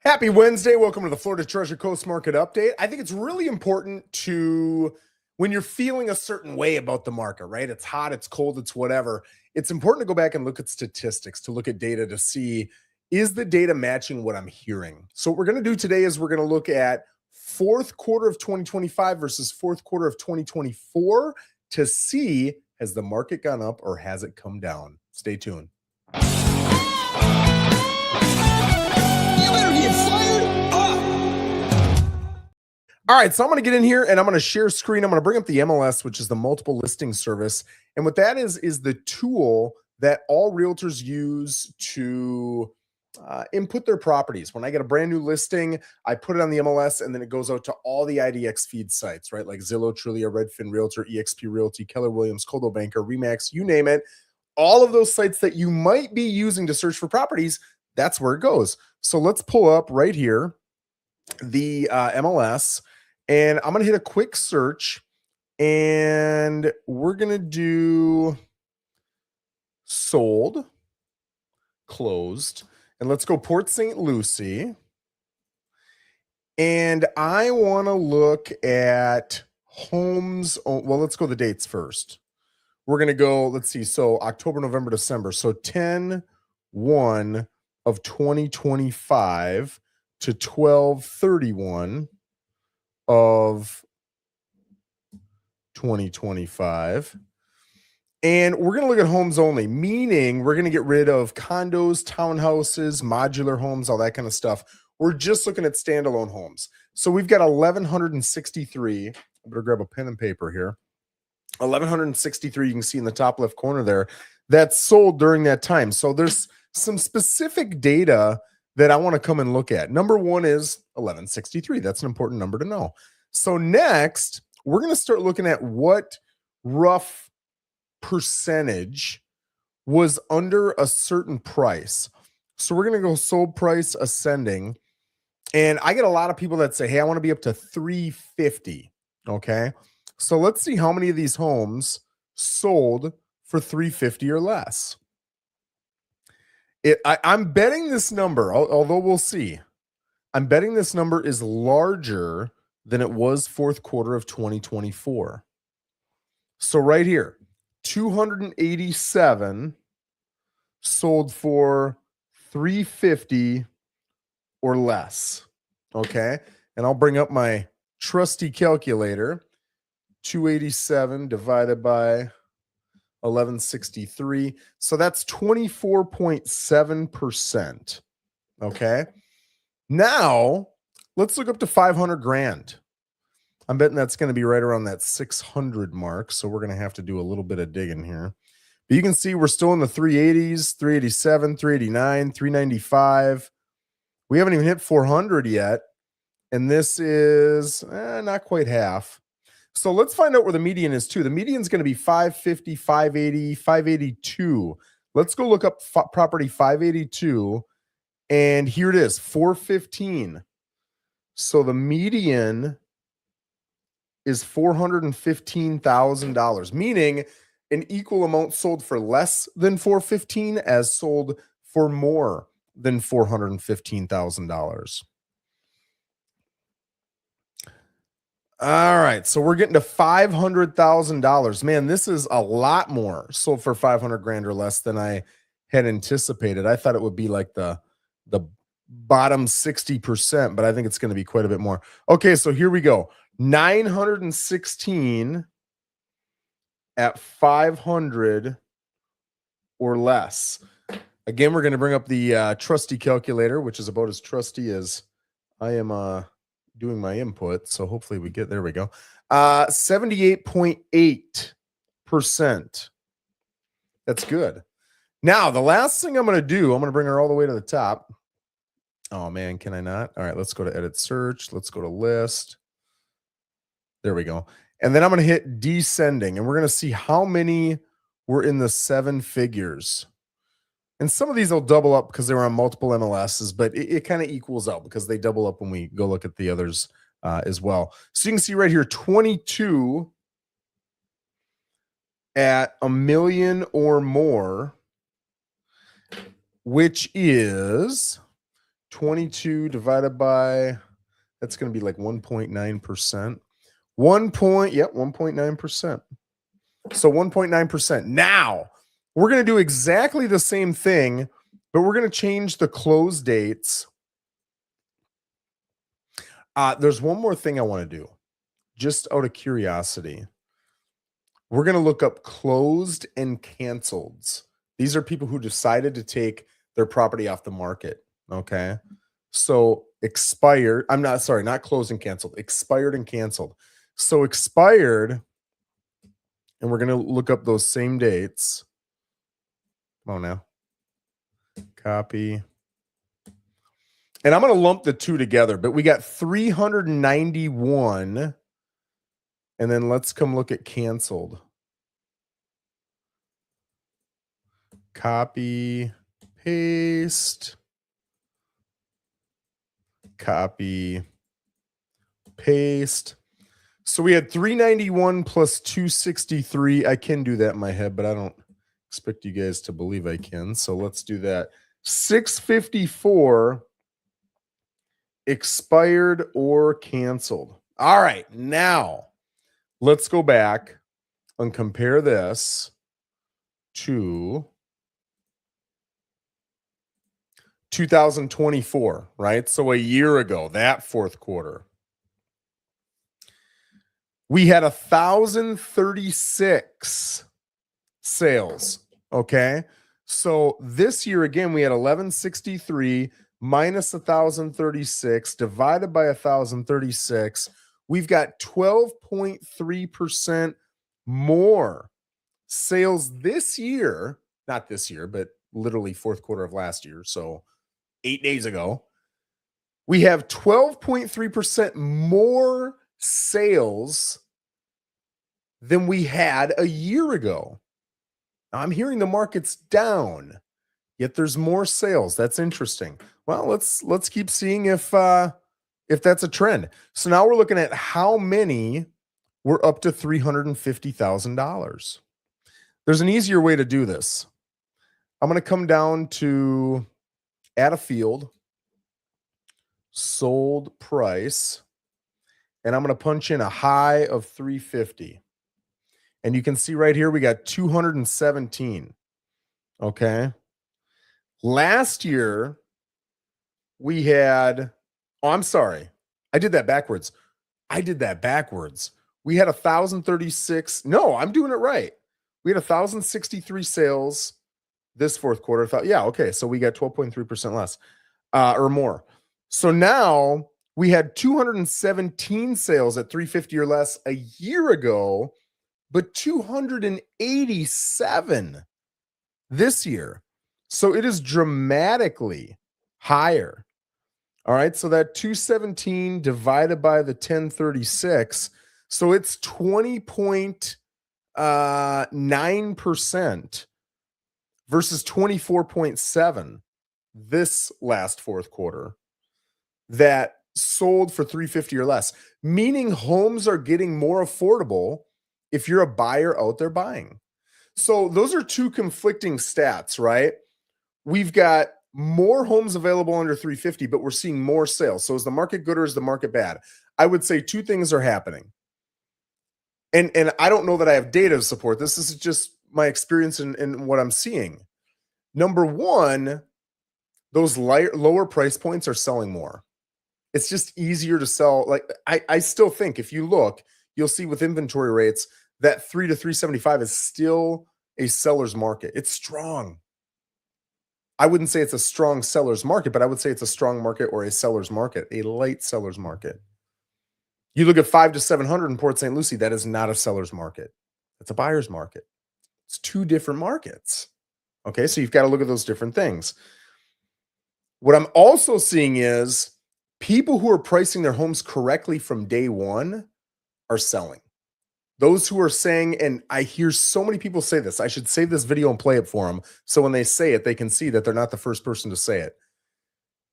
Happy Wednesday. Welcome to the Florida Treasure Coast Market Update. I think it's really important when you're feeling a certain way about the market, right? It's hot, it's cold, it's whatever. It's important to go back and look at statistics, to look at data to see, is the data matching what I'm hearing? So what we're going to do today is we're going to look at fourth quarter of 2025 versus fourth quarter of 2024 to see, has the market gone up or has it come down? Stay tuned. All right, so I'm going to get in here and I'm going to share screen. I'm going to bring up the MLS, which is the multiple listing service. And what that is the tool that all realtors use to input their properties. When I get a brand new listing, I put it on the MLS and then it goes out to all the IDX feed sites, right? Like Zillow, Trulia, Redfin Realtor, eXp Realty, Keller Williams, Coldwell Banker, Remax, you name it. All of those sites that you might be using to search for properties, that's where it goes. So let's pull up right here the MLS. And I'm going to hit a quick search and we're going to do sold, closed, and let's go Port St. Lucie. And I want to look at homes. Well, let's go the dates first. We're going to go, let's see. So October, November, December. So 10/1 of 2025 to 12/31 of 2025. And we're going to look at homes only, meaning we're going to get rid of condos, townhouses, modular homes, all that kind of stuff. We're just looking at standalone homes. So we've got 1,163. I better grab a pen and paper here. 1,163, you can see in the top left corner there, that's sold during that time. So there's some specific data that I want to come and look at. Number one is 1163. That's an important number to know. So next, we're going to start looking at what rough percentage was under a certain price. So we're going to go sold price ascending. And I get a lot of people that say, hey, I want to be up to 350. Okay. So let's see how many of these homes sold for 350 or less. I'm betting this number, although we'll see. I'm betting this number is larger than it was fourth quarter of 2024. So right here, 287 sold for 350 or less. Okay. And I'll bring up my trusty calculator. 287 divided by 1163. So that's 24.7%. Okay. Now let's look up to 500 grand. I'm betting that's going to be right around that 600 mark. So we're going to have to do a little bit of digging here. But you can see we're still in the 380s, 387, 389, 395. We haven't even hit 400 yet. And this is not quite half. So let's find out where the median is too. The median is going to be 550, 580, 582. Let's go look up property 582. And here it is, 415. So the median is $415,000, meaning an equal amount sold for less than 415 as sold for more than $415,000. All right, so we're getting to $500,000. Man, this is a lot more sold for 500 grand or less than I had anticipated. I thought it would be like the bottom 60%, but I think it's going to be quite a bit more. Okay, so here we go. 916 at 500 or less. Again, we're going to bring up the trusty calculator, which is about as trusty as I am doing my input. So hopefully we get, there we go. 78.8%. That's good. Now, the last thing I'm going to do, I'm going to bring her all the way to the top. Oh man, can I not? All right, let's go to edit search. Let's go to list. There we go. And then I'm going to hit descending and we're going to see how many were in the 7 figures. And some of these will double up because they were on multiple MLSs, but it kind of equals out because they double up when we go look at the others as well. So you can see right here, 22 at $1 million or more, which is 22 divided by, that's going to be like 1.9%. 1.9%. So 1.9%. Now, we're going to do exactly the same thing, but we're going to change the close dates. There's one more thing I want to do, just out of curiosity. We're going to look up closed and canceleds. These are people who decided to take their property off the market. Okay. So expired, not closed and canceled, expired and canceled. So expired, and we're going to look up those same dates. Come on now. Copy. And I'm going to lump the two together, but we got 391. And then let's come look at canceled. Copy, paste, copy, paste. So we had 391 plus 263. I can do that in my head, but I don't expect you guys to believe I can. So let's do that. 654 expired or canceled. All right, now let's go back and compare this to 2024, right? So a year ago, that fourth quarter, we had 1,036 sales. Okay. So this year, again, we had 1,163 minus 1,036 divided by 1,036. We've got 12.3% more sales this year, not this year, but literally fourth quarter of last year. So 8 days ago, we have 12.3% more sales than we had a year ago. Now, I'm hearing the market's down, yet there's more sales. That's interesting. Well, let's keep seeing if that's a trend. So now we're looking at how many were up to $350,000. There's an easier way to do this. I'm going to come down to add a field, sold price, and I'm going to punch in a high of 350. And you can see right here, we got 217. Okay. Last year, we had, I did that backwards. We had 1,036. No, I'm doing it right. We had 1,063 sales this fourth quarter. So we got 12.3% less or more. So now we had 217 sales at 350 or less a year ago, but 287 this year. So it is dramatically higher. All right. So that 217 divided by the 1036. So it's 20.9% versus 24.7 this last fourth quarter that sold for 350 or less, meaning homes are getting more affordable if you're a buyer out there buying. So those are two conflicting stats, right? We've got more homes available under 350, but we're seeing more sales. So is the market good or is the market bad? I would say two things are happening. And I don't know that I have data to support this. This is just my experience and what I'm seeing. Number one, those lower price points are selling more. It's just easier to sell. Like I still think if you look, you'll see with inventory rates that 3 to 375 is still a seller's market. It's strong. I wouldn't say it's a strong seller's market, but I would say it's a strong market or a seller's market, a light seller's market. You look at 5 to 700 in Port St. Lucie, that is not a seller's market. It's a buyer's market. It's two different markets. Okay, so you've got to look at those different things. What I'm also seeing is people who are pricing their homes correctly from day one are selling. Those who are saying, and I hear so many people say this, I should save this video and play it for them. So when they say it, they can see that they're not the first person to say it.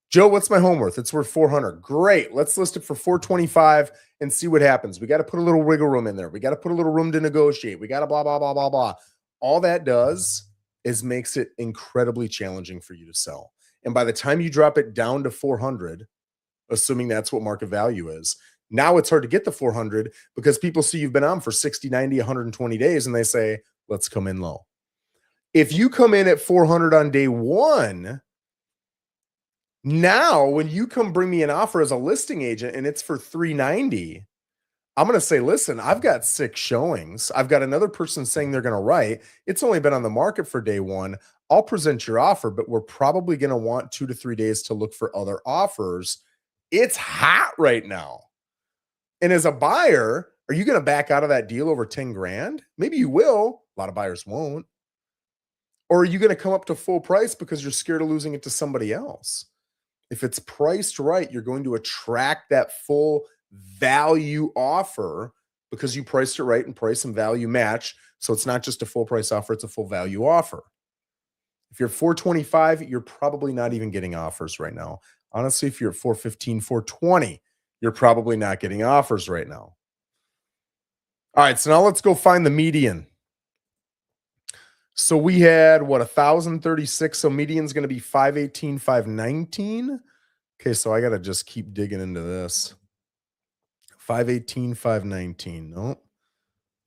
Joe, what's my home worth? It's worth 400. Great. Let's list it for 425 and see what happens. We got to put a little wiggle room in there. We got to put a little room to negotiate. We got to blah, blah, blah, blah, blah. All that does is makes it incredibly challenging for you to sell. And by the time you drop it down to 400, assuming that's what market value is, now it's hard to get the 400 because people see you've been on for 60, 90, 120 days and they say, let's come in low. If you come in at 400 on day one, now when you come bring me an offer as a listing agent and it's for 390, I'm going to say, listen, I've got 6 showings. I've got another person saying they're going to write. It's only been on the market for day one. I'll present your offer, but we're probably going to want 2 to 3 days to look for other offers. It's hot right now. And as a buyer, are you going to back out of that deal over 10 grand? Maybe you will. A lot of buyers won't. Or are you going to come up to full price because you're scared of losing it to somebody else? If it's priced right, you're going to attract that full value offer because you priced it right and price and value match. So it's not just a full price offer, it's a full value offer. If you're 425, you're probably not even getting offers right now. Honestly, if you're at 415, 420, you're probably not getting offers right now. All right, so now let's go find the median. So we had, 1,036. So median's going to be 518, 519. Okay, so I got to just keep digging into this. 518, 519. Nope.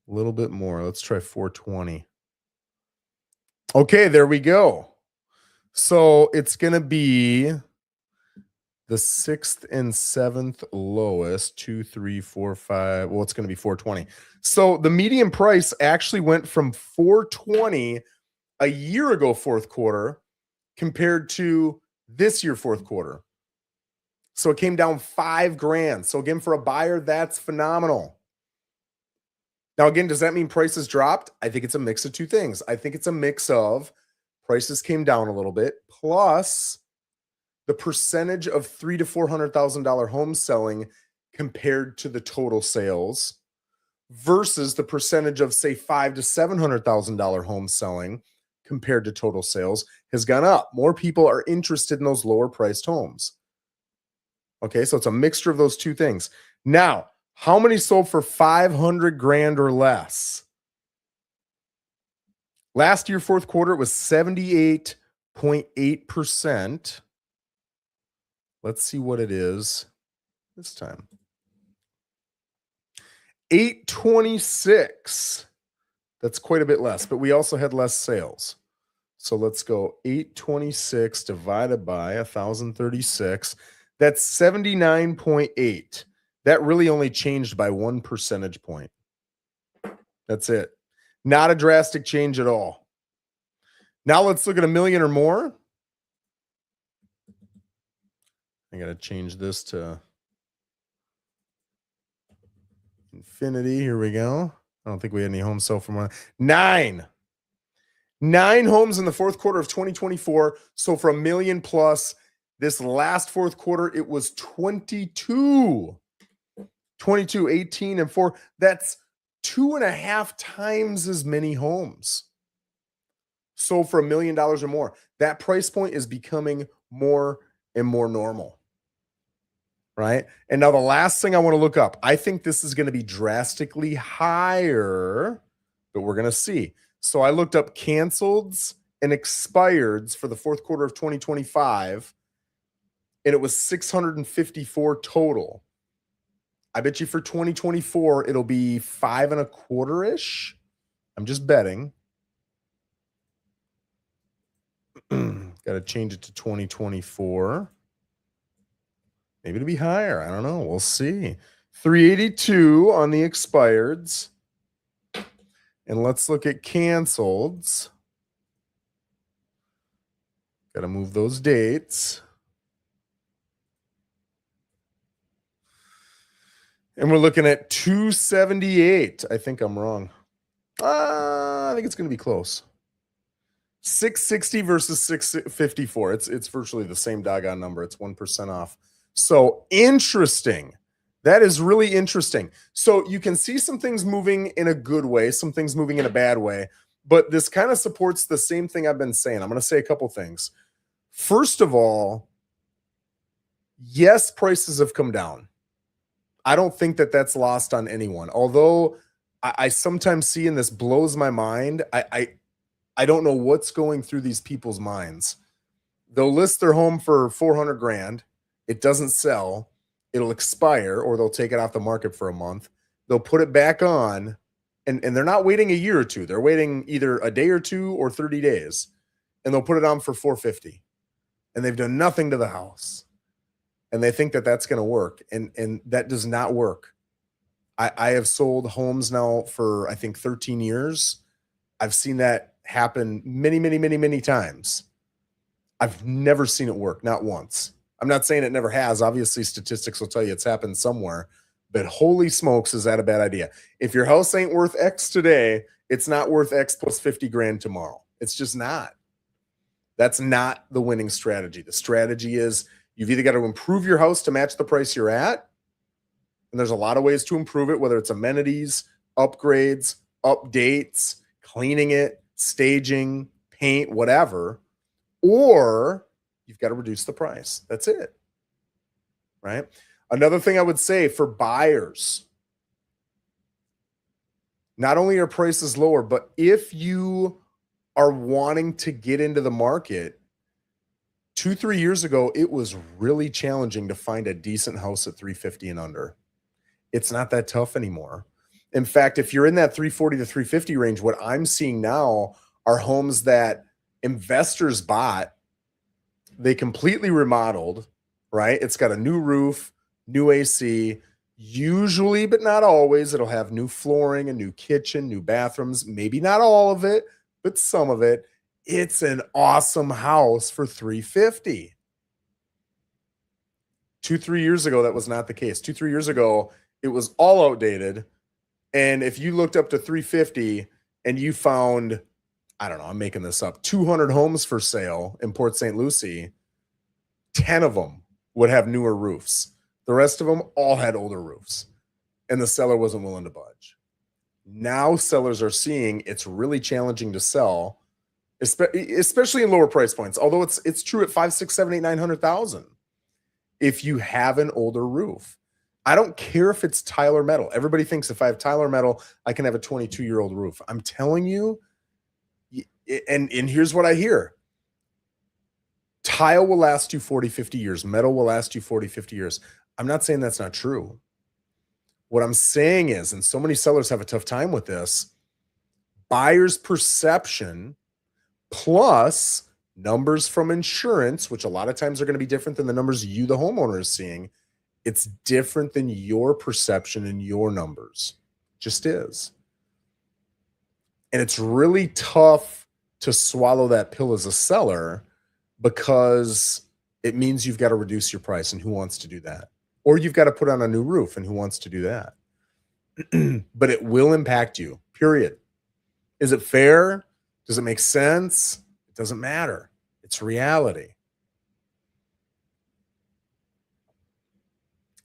A little bit more. Let's try 420. Okay, there we go. So it's going to be the 6th and 7th lowest, 2, 3, 4, 5. Well, it's going to be 420. So the median price actually went from 420 a year ago, fourth quarter, compared to this year, fourth quarter. So it came down 5 grand. So again, for a buyer, that's phenomenal. Now, again, does that mean prices dropped? I think it's a mix of two things. I think it's a mix of prices came down a little bit, plus the percentage of $300,000 to $400,000 home selling compared to the total sales versus the percentage of, say, $500,000 to $700,000 home selling compared to total sales has gone up. More people are interested in those lower priced homes. Okay, so it's a mixture of those two things. Now, how many sold for 500 grand or less? Last year, fourth quarter, it was 78.8%. Let's see what it is this time. 826. That's quite a bit less, but we also had less sales. So let's go 826 divided by 1,036. That's 79.8. That really only changed by 1 percentage point. That's it. Not a drastic change at all. Now let's look at a million or more. I got to change this to infinity. Here we go. I don't think we had any homes sold from 9. 9 homes in the fourth quarter of 2024. So for $1 million plus, this last fourth quarter, it was 22. 22, 18, and 4. That's 2.5 times as many homes sold for $1 million or more. That price point is becoming more and more normal. Right? And now the last thing I want to look up, I think this is going to be drastically higher, but we're going to see. So I looked up canceleds and expireds for the fourth quarter of 2025, and it was 654 total. I bet you for 2024, it'll be 5.25-ish. I'm just betting. Got to change it to 2024. Maybe it'll be higher. I don't know. We'll see. 382 on the expireds. And let's look at canceleds. Got to move those dates. And we're looking at 278. I think I'm wrong. I think it's going to be close. 660 versus 654. It's virtually the same doggone number. It's 1% off. So interesting. That is really interesting. So you can see some things moving in a good way, some things moving in a bad way, but this kind of supports the same thing I've been saying. I'm going to say a couple things. First of all, yes, prices have come down. I don't think that that's lost on anyone. Although I sometimes see, and this blows my mind, I don't know what's going through these people's minds. They'll list their home for 400 grand. It doesn't sell. It'll expire, or they'll take it off the market for a month. They'll put it back on, and they're not waiting a year or two. They're waiting either a day or two or 30 days, and they'll put it on for 450. And they've done nothing to the house. And they think that that's going to work. And that does not work. I have sold homes now for, I think, 13 years. I've seen that happen many, many, many, many times. I've never seen it work, not once. I'm not saying it never has. Obviously, statistics will tell you it's happened somewhere. But holy smokes, is that a bad idea? If your house ain't worth X today, it's not worth X plus 50 grand tomorrow. It's just not. That's not the winning strategy. The strategy is you've either got to improve your house to match the price you're at, and there's a lot of ways to improve it, whether it's amenities, upgrades, updates, cleaning it, staging, paint, whatever, or you've got to reduce the price. That's it, right? Another thing I would say for buyers, not only are prices lower, but if you are wanting to get into the market, 2-3 years ago, it was really challenging to find a decent house at 350 and under. It's not that tough anymore. In fact, if you're in that 340 to 350 range, what I'm seeing now are homes that investors bought. They completely remodeled, right? It's got a new roof, new AC, usually, but not always. It'll have new flooring, a new kitchen, new bathrooms, maybe not all of it, but some of it. It's an awesome house for 350. 2-3 years ago, that was not the case. 2-3 years ago, it was all outdated. And if you looked up to 350 and you found, I don't know, I'm making this up, 200 homes for sale in Port St. Lucie, 10 of them would have newer roofs. The rest of them all had older roofs. And the seller wasn't willing to budge. Now sellers are seeing it's really challenging to sell, especially in lower price points. Although it's true at 5, 6, 7, 8, 900,000. If you have an older roof, I don't care if it's tile or metal. Everybody thinks if I have tile or metal, I can have a 22-year-old roof. I'm telling you, and here's what I hear. Tile will last you 40, 50 years. Metal will last you 40, 50 years. I'm not saying that's not true. What I'm saying is, and so many sellers have a tough time with this, buyer's perception plus numbers from insurance, which a lot of times are going to be different than the numbers you, the homeowner, is seeing. It's different than your perception and your numbers. It just is. And it's really tough to swallow that pill as a seller because it means you've got to reduce your price, and who wants to do that? Or you've got to put on a new roof, and who wants to do that? But it will impact you, period. Is it fair? Does it make sense? It doesn't matter. It's reality.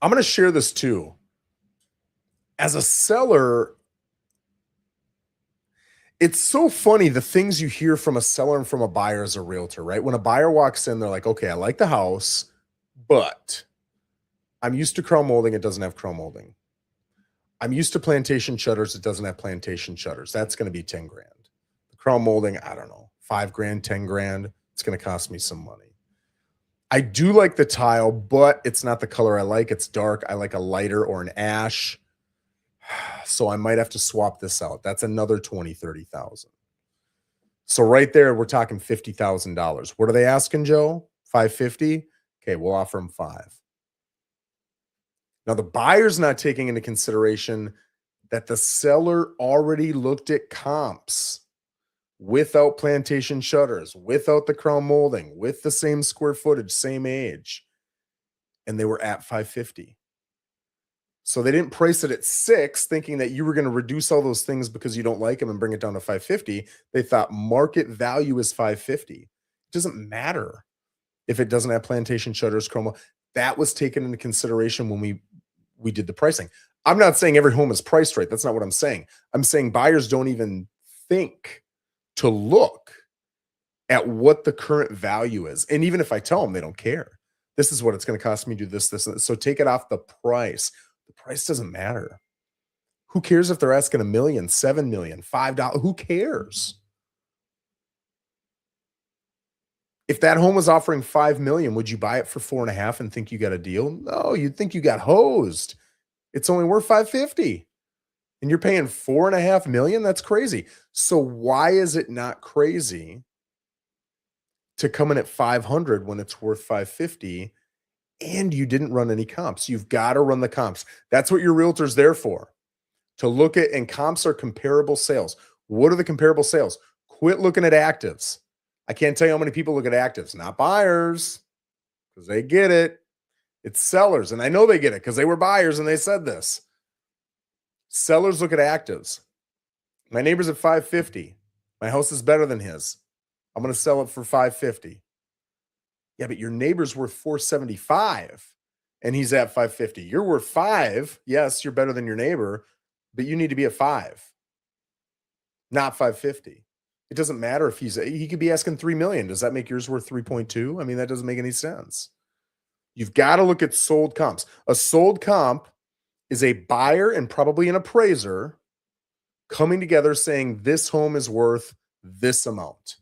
I'm going to share this too. As a seller, it's so funny the things you hear from a seller and from a buyer as a realtor, right? When a buyer walks in, they're like, okay, I like the house, but I'm used to crown molding. It doesn't have crown molding. I'm used to plantation shutters. It doesn't have plantation shutters. That's going to be 10 grand. The crown molding, I don't know, 5 grand, 10 grand. It's going to cost me some money. I do like the tile, but it's not the color I like. It's dark. I like a lighter or an ash. So I might have to swap this out. That's another 20, 30,000. So right there, we're talking $50,000. What are they asking, Joe? 550? Okay, we'll offer them 5. Now, the buyer's not taking into consideration that the seller already looked at comps without plantation shutters, without the crown molding, with the same square footage, same age, and they were at 550. So they didn't price it at 6 thinking that you were going to reduce all those things because you don't like them and bring it down to 550. They thought market value is 550. It doesn't matter if it doesn't have plantation shutters, chroma. That was taken into consideration when we did the pricing. I'm not saying every home is priced right. That's not what I'm saying. I'm saying buyers don't even think to look at what the current value is. And even if I tell them, they don't care. This is what it's going to cost me to do this, this, and this. So take it off the price. The price doesn't matter. Who cares if they're asking $1 million, $7 million, $5? Who cares? If that home was offering 5 million, would you buy it for 4.5 and think you got a deal? No, you'd think you got hosed. It's only worth 550 and you're paying 4.5 million. That's crazy. So why is it not crazy to come in at 500 when it's worth 550 and you didn't run any comps? You've got to run the comps. That's what your realtor's there for, to look at, and comps are comparable sales. What are the comparable sales? Quit looking at actives. I can't tell you how many people look at actives, not buyers, because they get it. It's sellers, and I know they get it because they were buyers and they said this. Sellers look at actives. My neighbor's at 550. My house is better than his. I'm going to sell it for 550. Yeah, but your neighbor's worth 475 and he's at 550. You're worth 5. Yes, you're better than your neighbor, but you need to be at 5, not 550. It doesn't matter if he could be asking 3 million. Does that make yours worth 3.2? I mean, that doesn't make any sense. You've got to look at sold comps. A sold comp is a buyer and probably an appraiser coming together saying this home is worth this amount.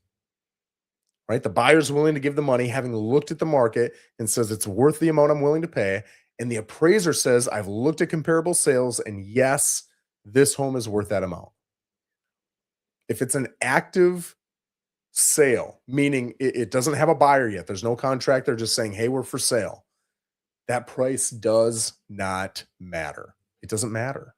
Right? The buyer's willing to give the money, having looked at the market and says it's worth the amount I'm willing to pay. And the appraiser says, I've looked at comparable sales and yes, this home is worth that amount. If it's an active sale, meaning it doesn't have a buyer yet, there's no contract, they're just saying, hey, we're for sale, that price does not matter. It doesn't matter.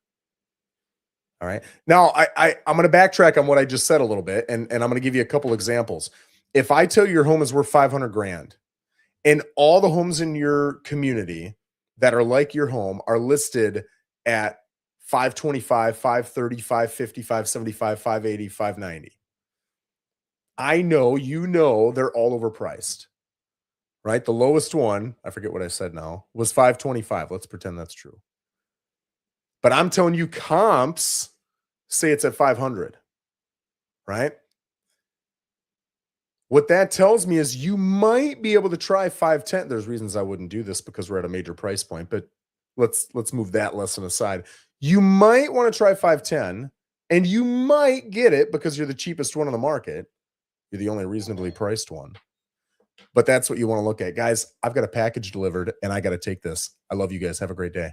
All right. Now, I'm going to backtrack on what I just said a little bit, and I'm going to give you a couple examples. If I tell you your home is worth 500 grand and all the homes in your community that are like your home are listed at 525, 530, 550, 575, 580, 590. I know, you know, they're all overpriced, right? The lowest one, I forget what I said now, was 525. Let's pretend that's true. But I'm telling you, comps say it's at 500, right? What that tells me is you might be able to try 510. There's reasons I wouldn't do this because we're at a major price point, but let's move that lesson aside. You might want to try 510 and you might get it because you're the cheapest one on the market. You're the only reasonably priced one. But that's what you want to look at. Guys, I've got a package delivered and I got to take this. I love you guys. Have a great day.